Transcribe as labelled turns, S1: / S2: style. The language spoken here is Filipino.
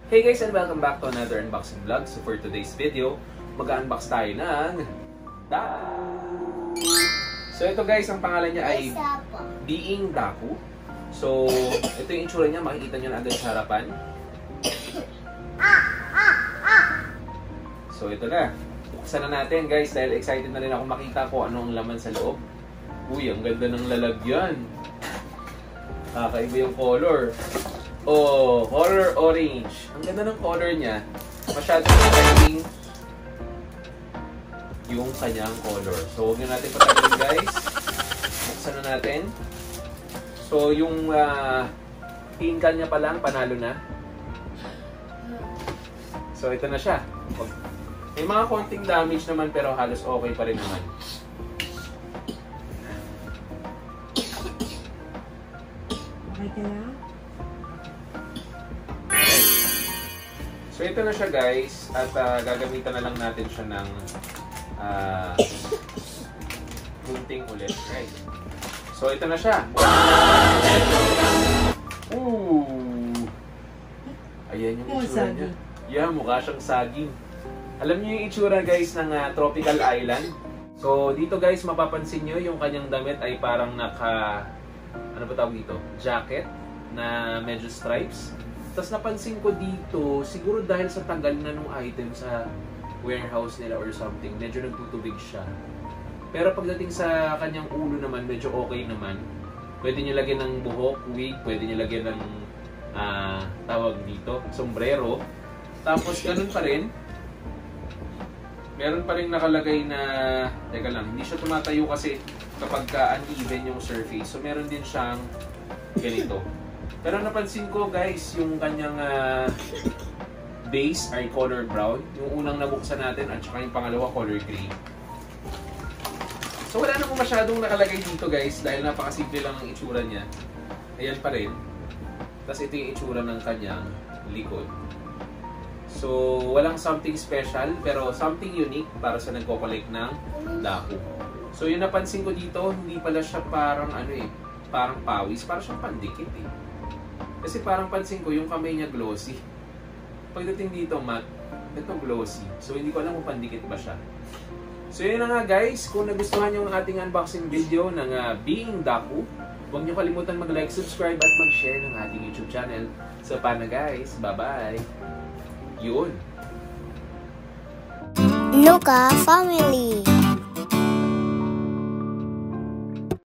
S1: Hey guys, and welcome back to another unboxing vlog. So for today's video, mag-unbox tayo ng Daku. So ito guys, ang pangalan niya ay Being Daku. So ito yung itsura niya, makikita niyo na agad sa harapan. So ito na, buksan na natin guys dahil excited na rin ako makita ko ano ang laman sa loob. Uy, ang ganda ng lalagyan. Kakaiba yung color. Oh, color orange. Ang ganda ng color niya. Masyadong nakaling yung kanyang color. So, huwag na natin patagalin guys. Buksan na natin. So, yung pin can niya pa lang, panalo na. So, ito na siya. May mga konting damage naman pero halos okay pa rin naman.
S2: Okay ka na?
S1: So ito na siya guys at gagamitan na lang natin siya ng gunting ulit, right? So ito na siya. Ooh! Ayan yung itsura niya. Yeah, mukha siyang saging. Alam niyo yung itsura guys ng tropical island? So dito guys mapapansin niyo yung kanyang damit ay parang naka ano ba tawag dito? Jacket na medyo stripes. Tapos napansin ko dito, siguro dahil sa tagal na nung item sa warehouse nila or something, medyo nagtutubig siya. Pero pagdating sa kanyang ulo naman, medyo okay naman. Pwede nyo lagyan ng buhok, wig, pwede nyo lagyan ng tawag dito, sombrero. Tapos ganun pa rin. Meron pa rin nakalagay na, teka lang, hindi siya tumatayo kasi kapag uneven yung surface. So meron din siyang ganito. Pero napansin ko guys, yung kanyang base ay color brown. Yung unang nabuksan natin at saka yung pangalawa color green. So wala namang masyadong nakalagay dito guys dahil napakasimple lang ang itsura niya. Ayan pa rin. Tapos ito yung itsura ng kanyang likod. So walang something special pero something unique para sa nagko-collect ng Daku. So yung napansin ko dito, hindi pala siya parang parang pawis, parang siyang pandikit eh. Kasi parang pansin ko yung kamay niya glossy. Pagdating dito matte, ito glossy. So hindi ko alam kung pandikit ba siya. So yun na nga guys, kung nagustuhan nyo ang ating unboxing video ng Being Daku, huwag nyo kalimutan mag-like, subscribe at mag-share ng ating YouTube channel. So paano guys, bye-bye! Yun!
S3: Luka Family.